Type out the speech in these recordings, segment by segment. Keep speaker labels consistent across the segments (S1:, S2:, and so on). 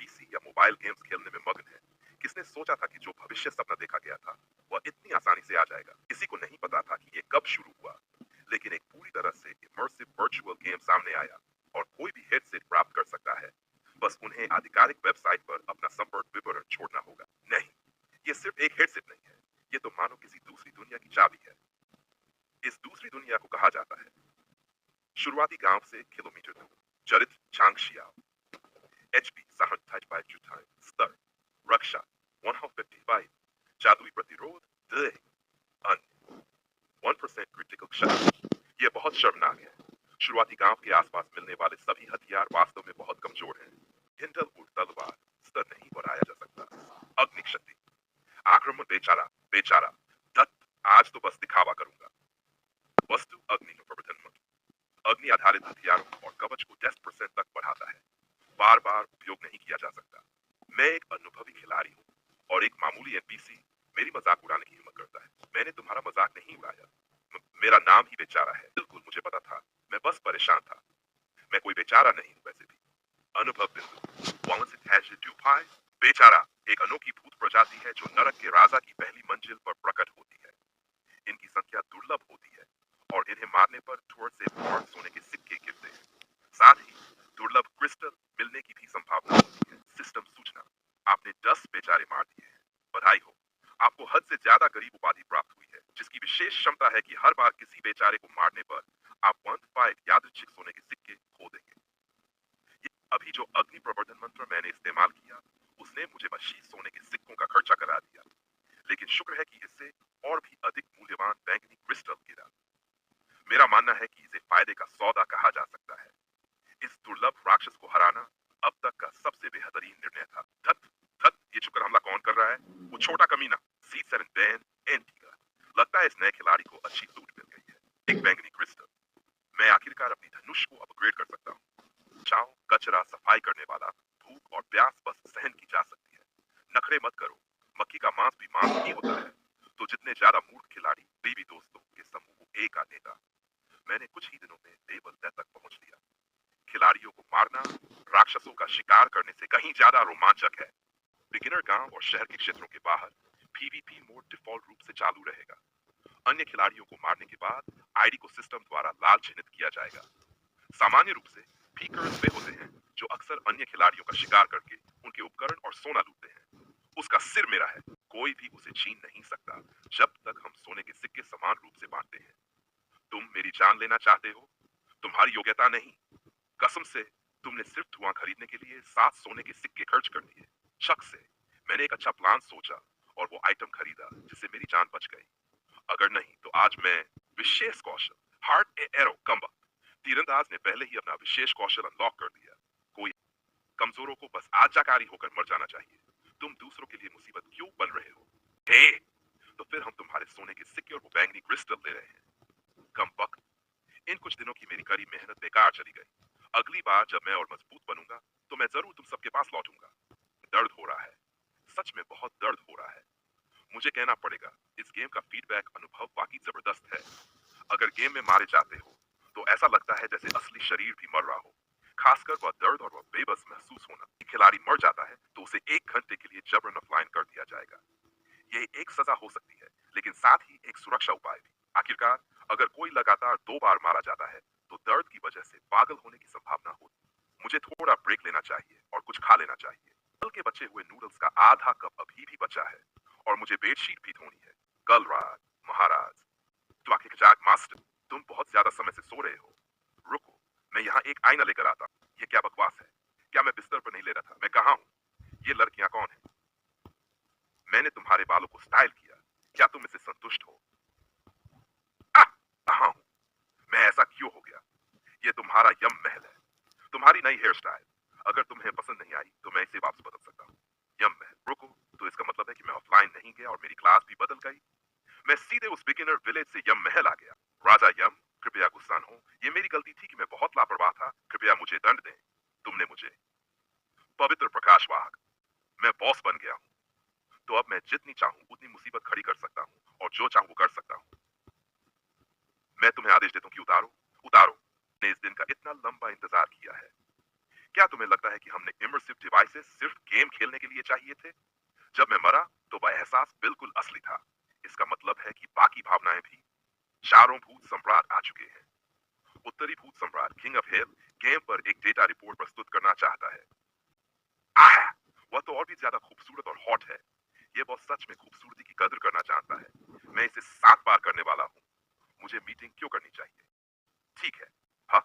S1: PC या mobile games खेलने में मग्न है। किसने सोचा था कि जो भविष्य सपना देखा गया था वह इतनी आसानी से आ जाएगा। किसी को नहीं पता था कि ये कब शुरू हुआ, लेकिन एक पूरी तरह से इमर्सिव वर्चुअल गेम सामने आया और कोई भी हेडसेट प्राप्त कर सकता है। बस उन्हें आधिकारिक वेबसाइट पर अपना संपर्क विवरण छोड़ना होगा। नहीं, ये सिर्फ एक हेडसेट नहीं है, ये तो मानो किसी दूसरी दुनिया की चाबी है। इस दूसरी दुनिया को कहा जाता है शुरुआती गांव से किलोमीटर दूर। चरित्र चांगशियाओ, एचपी 7 स्तर, रक्षा 155, जादुई प्रतिरोध 2, अन्य 1% क्रिटिकल क्षति। ये बहुत शर्मनाक है। शुरुआती गांव के आसपास मिलने वाले सभी हथियार वास्तव में बहुत कमजोर हैं। हिंडल और तलवार स्तर नहीं बढ़ाया जा सकता। अग्नि शक्ति, आक्रमण बेचारा बेचारा दत्त, आज तो बस दिखावा करूंगा। वस्तु अग्नि प्रवर्धन मंत्र, अग्नि आधारित हथियारों और कवच को 10% तक बढ़ाता है। बार बार उपयोग नहीं किया जा सकता। मैं एक अनुभवी खिलाड़ी हूँ और एक मामूली एनपीसी मेरी मजाक उड़ाने की हिम्मत करता है। मैंने तुम्हारा मजाक नहीं उड़ाया। मेरा नाम ही बेचारा है। बिल्कुल, मुझे पता था, मैं बस परेशान था। मैं कोई बेचारा नहीं हूँ वैसे भी। अनुभव बिंदु, Once it has you पाए। बेचारा एक अनोखी भूत प्रजाति है जो नरक के राजा की पहली मंजिल पर प्रकट होती है। इनकी संख्या दुर्लभ होती है और इन्हें मारने पर थोड़े से और सोने के सिक्के गिरते हैं। साथ ही दुर्लभ क्रिस्टल मिलने की भी संभावना होती है। सिस्टम सूचना, आपने 10 बेचारे मार दिए हैं। बधाई हो, आपको हद से ज्यादा गरीब उपाधि प्राप्त हुई है, जिसकी विशेष क्षमता है कि हर बार किसी बेचारे को मारने पर आप 15 यादृच्छिक सोने के सिक्के खो देंगे। अभी जो अग्नि प्रवर्धन मंत्र मैंने इस्तेमाल किया, उसने मुझे बस सोने के सिक्कों का खर्चा करा दिया, लेकिन शुक्र है कि इससे और भी अधिक मूल्यवान बैंगनी क्रिस्टल गिरा। मेरा मानना है कि इसे फायदे का सौदा कहा जा सकता है। इस दुर्लभ राक्षस को हराना अब तक का सबसे बेहतरीन निर्णय था। धत धत, ये शुक्र हमला कौन कर रहा है? वो छोटा कमीना C7 बैन एंटीगा। लगता है इस नए खिलाड़ी को अच्छी लूट मिल गई है। एक बैंगनी क्रिस्टल, मैं आखिरकार अपनी धनुष को अपग्रेड कर सकता हूँ। चाओ, कचरा सफाई करने वाला, भूख और प्यास बस सहन की जा सकती है। नखरे मत करो, मक्खी का मांस भी मांस ही होता है। तो जितने ज्यादा मूर्ख खिलाड़ी बीवी दोस्तों के समूह ए का नेता। मैंने कुछ ही दिनों में लेवल 10 तक पहुंच लिया। खिलाड़ियों को मारना राक्षसों का शिकार करने से कहीं ज्यादा रोमांचक है। बिगिनर गांव और शहर के क्षेत्रों के बाहर पीवीपी मोड डिफॉल्ट रूप से चालू रहेगा। अन्य खिलाड़ियों को मारने के बाद आईडी को सिस्टम द्वारा लाल चिन्हित किया जाएगा। सामान्य रूप से पीकर्स वे होते हैं जो अक्सर अन्य खिलाड़ियों का शिकार करके उनके उपकरण और सोना लूटते हैं। उसका सिर मेरा है, कोई भी उसे छीन नहीं सकता जब तक हम सोने के सिक्के समान रूप से बांटते हैं। तुम मेरी जान लेना चाहते हो? तुम्हारी योग्यता नहीं, कसम से तुमने सिर्फ धुआं खरीदने के लिए 7 सोने के सिक्के खर्च कर दिए। शक से मैंने एक अच्छा प्लान सोचा और वो आइटम खरीदा जिससे मेरी जान बच गई। अगर नहीं तो आज मैं विशेष कौशल हार्ट एरो कम्बा तीरंदाज ने पहले ही अपना विशेष कौशल अनलॉक कर दिया। कोई कमजोरों को बस आज्ञाकारी होकर मर जाना चाहिए। तुम दूसरों के लिए मुसीबत क्यों बन रहे हो? हे, तो फिर हम तुम्हारे सोने के सिक्के और वो बैंगनी क्रिस्टल ले रहे हैं। कम, इन कुछ दिनों की मेरी कड़ी मेहनत बेकार चली गई। अगली बार जब मैं और मजबूत बनूंगा तो मैं जरूर तुम सबके पास लौटूंगा। दर्द हो रहा है, सच में बहुत दर्द हो रहा है। मुझे कहना पड़ेगा, इस गेम का फीडबैक अनुभव वाकई जबरदस्त है। अगर गेम में मारे जाते हो तो ऐसा लगता है जैसे असली शरीर भी मर रहा हो, खासकर वह दर्द और वह बेबस महसूस होना। खिलाड़ी मर जाता है तो उसे 1 घंटे के लिए जबरन ऑफलाइन कर दिया जाएगा। ये एक सजा हो सकती है, लेकिन साथ ही एक सुरक्षा उपाय भी। आखिरकार अगर कोई लगातार 2 बार मारा जाता है तो दर्द की वजह से पागल होने की संभावना होती। मुझे थोड़ा ब्रेक लेना चाहिए और कुछ खा लेना चाहिए। कल के बचे हुए नूडल्स का आधा कप अभी भी बचा है और मुझे बेडशीट भी धोनी है। कल रात महाराज जाग मास्टर, तुम बहुत ज्यादा समय से सो रहे हो। रुको, मैं यहाँ एक आईना लेकर आता हूँ। ये क्या बकवास है? क्या मैं बिस्तर पर नहीं ले रहा था? मैं कहाँ हूँ? ये लड़कियां कौन है? मैंने तुम्हारे बालों को स्टाइल किया, क्या तुम इससे संतुष्ट हो? कहाँ हूँ मैं? ऐसा क्यों हो गया? ये तुम्हारा यम महल है, तुम्हारी नई हेयर स्टाइल। अगर तुम्हें पसंद नहीं आई तो मैं इसे वापस बदल सकता हूँ। यम महल, रुको, तो इसका मतलब है कि मैं ऑफलाइन नहीं गया और मेरी क्लास भी बदल गई। मैं सीधे उस बिगिनर विलेज से यम महल आ गया। राजा यम, कृपया गुस्सा न हो, ये मेरी गलती थी कि मैं बहुत लापरवाह था। कृपया मुझे दंड दें। तुमने मुझे पवित्र प्रकाश वाहक, मैं बॉस बन गया हूँ, तो अब मैं जितनी चाहूं उतनी मुसीबत खड़ी कर सकता हूँ और जो चाहूं वो कर सकता हूँ। मैं तुम्हें आदेश देता हूं कि उतारो, उतारो। मैंने इस दिन का इतना लंबा इंतजार किया है। क्या तुम्हें लगता है कि हमने इमर्सिव डिवाइसेस सिर्फ गेम खेलने के लिए चाहिए थे? जब मैं मरा तो वह एहसास बिल्कुल असली था। इसका मतलब है कि बाकी भावनाएं भी। चारों भूत सम्राट आ चुके हैं। उत्तरी भूत सम्राट किंग ऑफ हेल गेम पर एक डेटा रिपोर्ट प्रस्तुत करना चाहता है। आह! वह तो और भी ज्यादा खूबसूरत और हॉट है। ये बॉस सच में खूबसूरती की कदर करना जानता है। मैं इसे 7 बार करने वाला हूँ। मुझे मीटिंग क्यों करनी चाहिए? ठीक है। हाँ,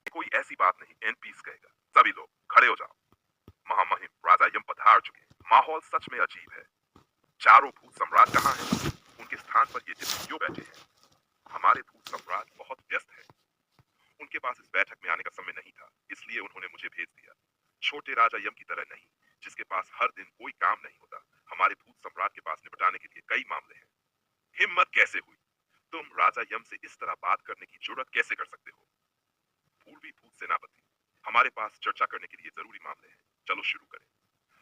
S1: ये कोई ऐसी बात नहीं, एनपीस कहेगा। सभी लोग खड़े हो जाओ। महामहिम राजा यम पधार चुके हैं। माहौल सच में अजीब है। चारों भूत सम्राट कहाँ हैं? उनके स्थान पर ये जिन क्यों बैठे हैं? हमारे भूत सम्राट बहुत व्यस्त हैं। उनके पास इस बैठक में आने का समय नहीं था, इसलिए उन्होंने मुझे भेज दिया। छोटे राजा यम की तरह नहीं, जिसके पास हर दिन कोई काम नहीं होता। हमारे भूत सम्राट के पास निपटाने के लिए कई मामले हैं। हिम्मत कैसे हुई? तुम राजा यम से इस तरह बात करने की जुर्रत कैसे कर सकते हो? पूर्वी भूत सेनापति, हमारे पास चर्चा करने के लिए जरूरी मामले हैं। चलो शुरू करें।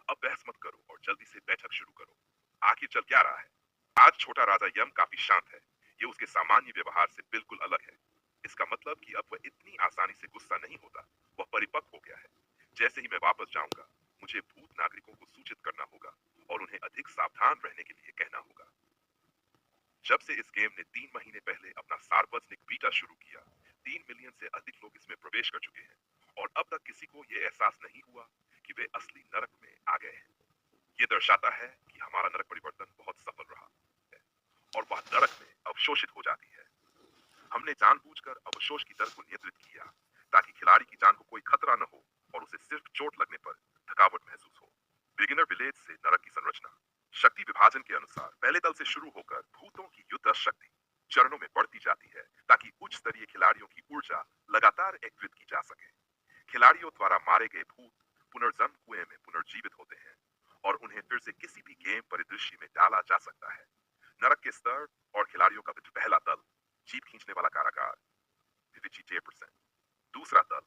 S1: अब बहस मत करो और जल्दी से बैठक शुरू करो। आखिर चल क्या रहा है? आज छोटा राजा यम काफी शांत है। ये उसके सामान्य व्यवहार से बिल्कुल अलग है। इसका मतलब कि अब वह इतनी आसानी से गुस्सा नहीं होता। वह परिपक्व हो गया है। जैसे ही मैं वापस जाऊंगा, मुझे भूत नागरिकों को सूचित करना होगा और उन्हें अधिक सावधान रहने के लिए कहना होगा। जब से इस गेम ने 3 महीने पहले अपना सार्वजनिक बीटा शुरू किया, 3 मिलियन से अधिक लोग इसमें प्रवेश कर चुके हैं और अब तक किसी को यह एहसास नहीं हुआ कि वे असली नरक में आ गए हैं। ये दर्शाता है कि हमारा नरक परिवर्तन बहुत सफल रहा है और वह नरक में अवशोषित हो जाती है। हमने जानबूझकर अवशोष की दर को नियंत्रित किया ताकि खिलाड़ी की जान को कोई खतरा न हो और उसे सिर्फ चोट लगने पर थकावट महसूस हो। बिगिनर विलेज से नरक की संरचना। शक्ति विभाजन के अनुसार पहले तल से शुरू होकर भूतों की युद्ध शक्ति चरणों में बढ़ती जाती है ताकि उच्च स्तरीय खिलाड़ियों की ऊर्जा लगातार एकत्रित की जा सके। खिलाड़ियों द्वारा मारे गए भूत पुनर्जन्म कुएं में पुनर्जीवित होते हैं और उन्हें फिर से किसी भी गेम परिदृश्य में डाला जा सकता है। नरक के स्तर और खिलाड़ियों का पहला दल जीप खींचने वाला कारागार 53%। दूसरा दल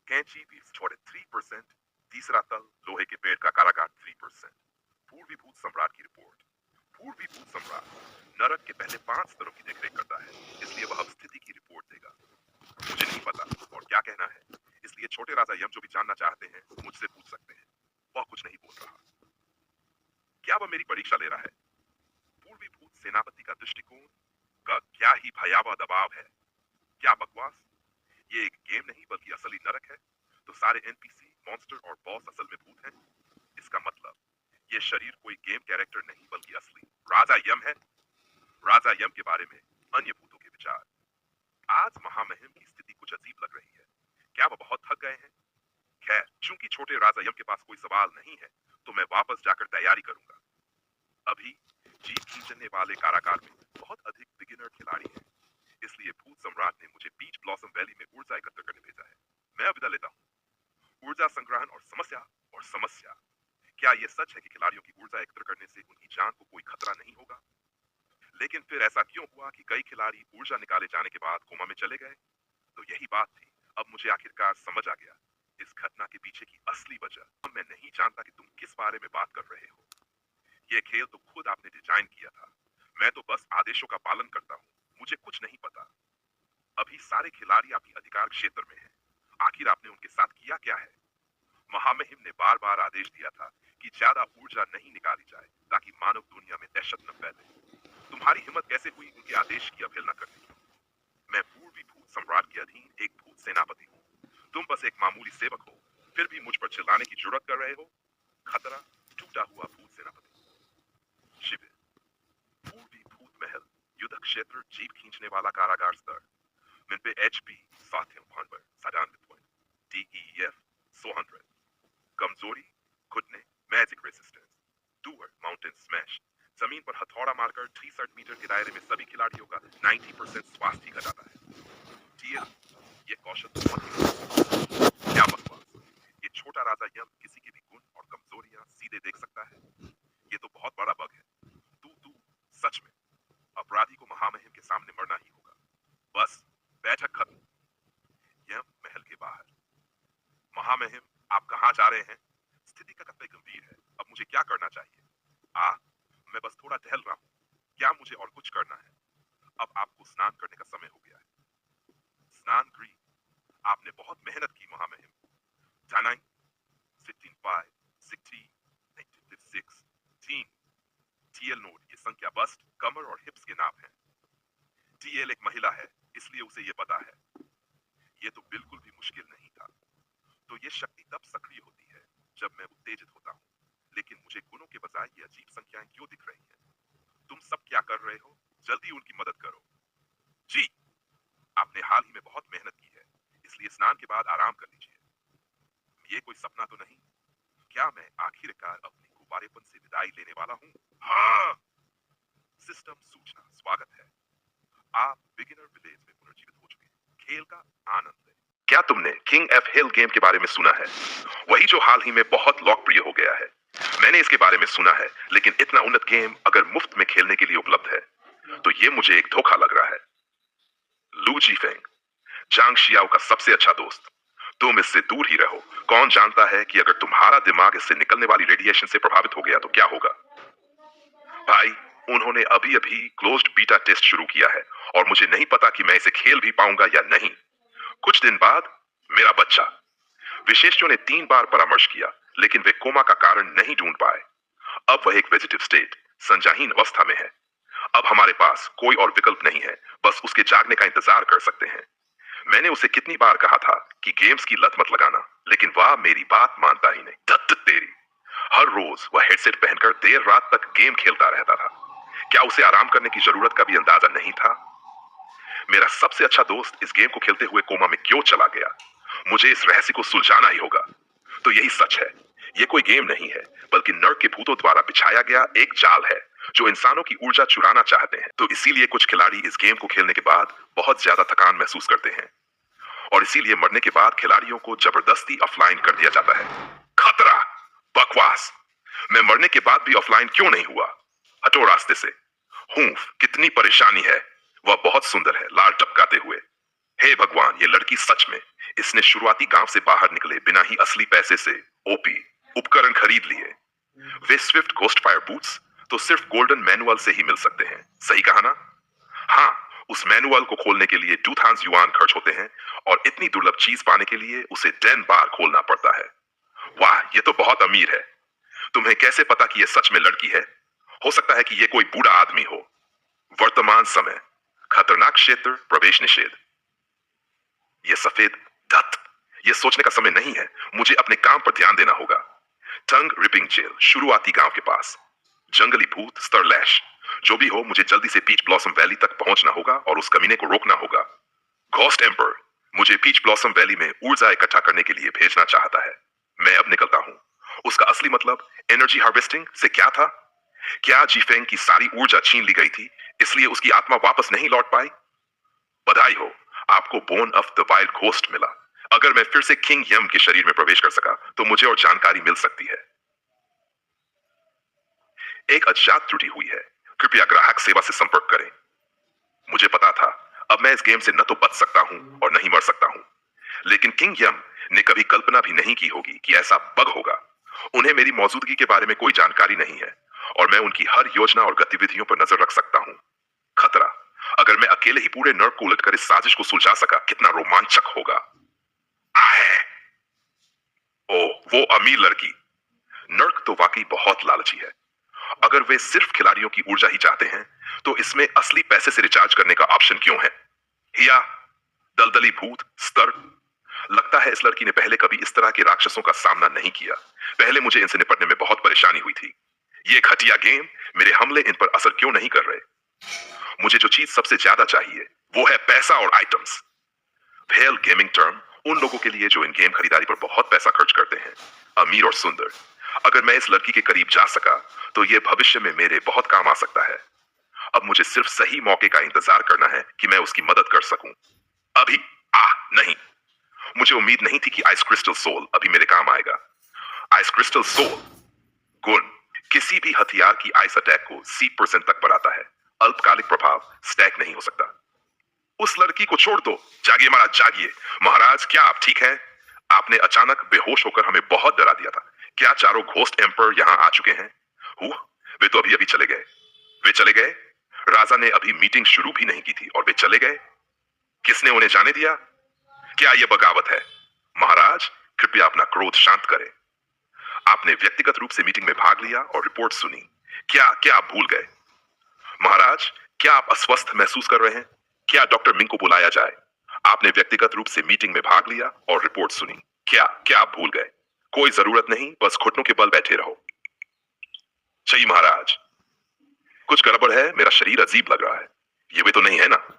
S1: कैंची भी 3%। तीसरा दल लोहे के पेड़ का कारागार 3%। पूर्वी भूत सम्राट की रिपोर्ट। पूर्वी भूत सम्राट नरक के पहले 5 स्तरों की देखरेख करता है, इसलिए वह अब स्थिति की रिपोर्ट देगा। मुझे नहीं पता और क्या कहना है, इसलिए छोटे राजा यम जो भी जानना चाहते हैं मुझसे पूछ सकते हैं। वह कुछ नहीं बोल रहा। क्या वह मेरी परीक्षा ले रहा है? पूर्वी भूत सेनापति का दृष्टिकोण का क्या ही भयावह दबाव है। क्या बकवास! ये एक गेम नहीं बल्कि असली नरक है। तो सारे एनपीसी मॉन्स्टर और बॉस असल में भूत हैं। इसका मतलब ये शरीर कोई गेम कैरेक्टर नहीं बल्कि असली राजा यम है। राजा यम के बारे में अन्य भूतों के विचार। आज महामहिम की स्थिति कुछ अजीब लग रही है। क्या वह बहुत थक गए हैं? खैर, चूंकि छोटे राजा यम के पास कोई सवाल नहीं है, तो मैं वापस जाकर तैयारी करूंगा। अभी जीप खींचने वाले कारागार में बहुत अधिक बिगिनर खिलाड़ी हैं, इसलिए भूत सम्राट ने मुझे बीच ब्लॉसम वैली में ऊर्जा एकत्र करने भेजा है। मैं अब विदा लेता हूँ। ऊर्जा संग्रहण और समस्या। क्या यह सच है कि खिलाड़ियों की ऊर्जा एकत्र करने से उनकी जान को कोई खतरा नहीं होगा? लेकिन फिर ऐसा क्यों हुआ कि कई खिलाड़ी ऊर्जा निकाले जाने के बाद कोमा में चले गए? तो यही बात थी। अब मुझे आखिरकार समझ आ गया इस घटना के पीछे की असली वजह। अब मैं नहीं जानता कि तुम किस बारे में बात कर रहे हो। यह खेल तो खुद आपने डिजाइन किया था। मैं तो बस आदेशों का पालन करता हूँ। मुझे कुछ नहीं पता। अभी सारे खिलाड़ी आपके अधिकार क्षेत्र में हैं। आखिर आपने उनके साथ किया क्या है? महामहिम ने बार बार आदेश दिया था कि ज्यादा ऊर्जा नहीं निकाली जाए ताकि मानव दुनिया में दहशत न फैले। तुम्हारी हिम्मत कैसे हुई उनके आदेश की अवहेलना करने की? मैं पूर्वी भूत सम्राट के अधीन एक भूत सेनापति हूँ। तुम बस एक मामूली सेवक हो, फिर भी मुझ पर चिल्लाने की जुर्रत कर रहे हो। खतरा, टूटा हुआ भूत सेनापति। शिविर, पूर्वी भूत महल, युद्ध क्षेत्र, जीप खींचने वाला कारागार स्तर। Min पे HP 700 साधारण पॉइंट, DEF 100। कमजोरी, घुटने, magic resistance, doer mountain smash. जमीन पर हथौड़ा मारकर 63 मीटर के दायरे में सभी खिलाड़ियों का 90% स्वास्थ्य घटाता है। टीएल, ये कौशल बहुत ही क्या बकवास। ये छोटा राजा यम किसी के भी गुण और कमजोरियां सीधे देख सकता है। ये तो बहुत बड़ा बग है। तू सच में अपराधी को महामहिम के सामने मरना ही होगा। बस बैठक खत्म। यम महल के बाहर। महामहिम, आप कहां जा रहे हैं? स्थिति का कतई गंभीर है। अब मुझे क्या करना चाहिए? मैं बस थोड़ा टहल रहा हूँ। क्या मुझे और कुछ करना है? अब आपको स्नान करने का समय हो गया है। स्नान गृह। आपने बहुत मेहनत की महामहिम। जानाई, TL नोड ये संख्या बस्ट, कमर और हिप्स के नाप हैं। TL एक महिला है, इसलिए उसे ये पता है। ये तो बिल्कुल भी मुश्किल नहीं था। तो ये शक्ति तब सक्रिय होती है जब मैं उत्तेजित होता हूँ, लेकिन मुझे गुणों के बजाय ये अजीब संख्याएं क्यों दिख रही हैं? तुम सब क्या कर रहे हो? जल्दी उनकी मदद करो। जी, आपने हाल ही में बहुत मेहनत की है, इसलिए स्नान के बाद आराम कर लीजिए। ये कोई सपना तो नहीं? क्या मैं आखिरकार अपने गुब्बारेपन से विदाई लेने वाला हूँ? हाँ। सिस्टम सूचना स्वागत है। आप बिगिनर विलेज में पुनर्जीवित हो चुके हैं। खेल का आनंद लें। क्या तुमने किंग एफ हिल गेम के बारे में सुना है? वही जो हाल ही में बहुत लोकप्रिय हो गया है। मैंने इसके बारे में सुना है, लेकिन इतना उन्नत गेम अगर मुफ्त में खेलने के लिए उपलब्ध है, तो ये मुझे एक धोखा लग रहा है। लू जीफेंग, जांग शियाओ का सबसे अच्छा दोस्त, तुम इससे दूर ही रहो। कौन जानता है कि अगर तुम्हारा दिमाग इससे निकलने वाली रेडिएशन से प्रभावित हो गया तो क्या होगा? भाई, उन्होंने अभी अभी क्लोज्ड बीटा टेस्ट शुरू किया है और मुझे नहीं पता कि मैं इसे खेल भी पाऊंगा या नहीं। कुछ दिन बाद मेरा बच्चा, विशेषज्ञों ने 3 बार परामर्श किया, लेकिन वे कोमा का कारण नहीं ढूंढ पाए। अब वह एक वेजिटेटिव स्टेट, संजाहीन अवस्था में है। अब हमारे पास कोई और विकल्प नहीं है, बस उसके जागने का इंतजार कर सकते हैं। मैंने उसे कितनी बार कहा था कि गेम्स की लत मत लगाना, लेकिन वह मेरी बात मानता ही नहीं। दत्त तेरी, हर रोज वह हेडसेट पहनकर देर रात तक गेम खेलता रहता था। क्या उसे आराम करने की जरूरत का भी अंदाजा नहीं था? मेरा सबसे अच्छा दोस्त इस गेम को खेलते हुए कोमा में क्यों चला गया? मुझे इस रहस्य को सुलझाना ही होगा। तो यही सच है, ये कोई गेम नहीं है, बल्कि नर्क के भूतों द्वारा बिछाया गया एक जाल है जो इंसानों की ऊर्जा चुराना चाहते हैं। तो इसीलिए कुछ खिलाड़ी इस गेम को खेलने के बाद बहुत ज्यादा थकान महसूस करते हैं, और इसीलिए मरने के बाद खिलाड़ियों को जबरदस्ती ऑफलाइन कर दिया जाता है। खतरा, बकवास। मैं मरने के बाद भी ऑफलाइन क्यों नहीं हुआ? हटो रास्ते से। हूफ, कितनी परेशानी है। वह बहुत सुंदर है, लाल टपकाते हुए। हे भगवान, ये लड़की सच में, इसने शुरुआती गांव से बाहर निकले बिना ही असली पैसे से ओपी उपकरण खरीद लिए। वे स्विफ्ट घोस्ट फायर बूट्स तो सिर्फ गोल्डन मैनुअल से ही मिल सकते हैं, सही कहा ना? हाँ, उस मैनुअल को खोलने के लिए 2000 युआन खर्च होते हैं, और इतनी दुर्लभ चीज पाने के लिए उसे 10 बार खोलना पड़ता है। वाह, ये तो बहुत अमीर है। तुम्हें कैसे पता कि ये सच में लड़की है? हो सकता है कि ये कोई बूढ़ा आदमी हो। वर्तमान समय, खतरनाक क्षेत्र, प्रवेश निषेध। ये सफेद दत्त, ये सोचने का समय नहीं है। मुझे अपने काम पर ध्यान देना होगा। टंग रिपिंग जेल, शुरुआती गांव के पास। जंगली भूत स्टरलैश, जो भी हो, मुझे जल्दी से पीच ब्लॉसम वैली तक पहुंचना होगा और उस कमीने को रोकना होगा। घोस्ट एम्पर मुझे पीच ब्लॉसम वैली में ऊर्जा इकट्ठा करने के लिए भेजना चाहता है। मैं अब निकलता हूं। उसका असली मतलब एनर्जी हार्वेस्टिंग से क्या था? क्या जीफेंग की सारी ऊर्जा छीन ली गई थी, इसलिए उसकी आत्मा वापस नहीं लौट पाई? बधाई हो, आपको bone of the wild ghost मिला। अगर मैं फिर से किंग यम के शरीर में प्रवेश कर सका तो मुझे और जानकारी मिल सकती है। एक अज्ञात त्रुटि हुई है, कृपया ग्राहक सेवा से संपर्क करें। मुझे पता था, अब मैं इस गेम से न तो बच सकता हूं और नहीं मर सकता हूं, लेकिन किंग यम ने कभी कल्पना भी नहीं की होगी कि ऐसा बग होगा। उन्हें मेरी मौजूदगी के बारे में कोई जानकारी नहीं है, और मैं उनकी हर योजना और गतिविधियों पर नजर रख सकता हूं। खतरा, अगर मैं अकेले ही पूरे नर्क को उलटकर इस साजिश को सुलझा सका, कितना रोमांचक होगा। आहे! ओ, वो अमीर लड़की। नर्क तो वाकई बहुत लालची है। अगर वे सिर्फ खिलाड़ियों की ऊर्जा ही चाहते हैं, तो इसमें असली पैसे से रिचार्ज करने का ऑप्शन क्यों है? हिया, दलदली भूत स्तर। लगता है इस लड़की ने पहले कभी इस तरह के राक्षसों का सामना नहीं किया। पहले मुझे इनसे निपटने में बहुत परेशानी हुई थी। ये घटिया गेम, मेरे हमले इन पर असर क्यों नहीं कर रहे? मुझे जो चीज सबसे ज्यादा चाहिए वो है पैसा और आइटम्स। भेल गेमिंग टर्म उन लोगों के लिए जो इन गेम खरीदारी पर बहुत पैसा खर्च करते हैं, अमीर और सुंदर। अगर मैं इस लड़की के करीब जा सका तो ये भविष्य में मेरे बहुत काम आ सकता है। अब मुझे सिर्फ सही मौके का इंतजार करना है कि मैं उसकी मदद कर सकूं। अभी नहीं, मुझे उम्मीद नहीं थी कि आइस क्रिस्टल सोल अभी मेरे काम आएगा। आइस क्रिस्टल सोल गुण किसी भी हथियार की आइस अटैक को 80% तक बढ़ाता है। अल्पकालिक प्रभाव स्टैक नहीं हो सकता। उस लड़की को छोड़ दो। जागिए महाराज, जागिए। महाराज, क्या आप ठीक हैं? आपने अचानक बेहोश होकर हमें बहुत डरा दिया था। क्या चारों घोस्ट एम्पर यहाँ आ चुके हैं? वे तो अभी अभी चले गए। वे चले गए? राजा ने अभी मीटिंग शुरू भी नहीं की थी और वे चले गए? किसने उन्हें जाने दिया? क्या यह बगावत है? महाराज, कृपया अपना क्रोध शांत करें। आपने व्यक्तिगत रूप से मीटिंग में भाग लिया और रिपोर्ट सुनी। क्या क्या आप भूल गए? महाराज, क्या आप अस्वस्थ महसूस कर रहे हैं? क्या डॉक्टर मिंग को बुलाया जाए? आपने व्यक्तिगत रूप से मीटिंग में भाग लिया और रिपोर्ट सुनी। क्या क्या आप भूल गए? कोई जरूरत नहीं, बस घुटनों के बल बैठे रहो। जी महाराज, कुछ गड़बड़ है, मेरा शरीर अजीब लग रहा है। ये वे तो नहीं है ना?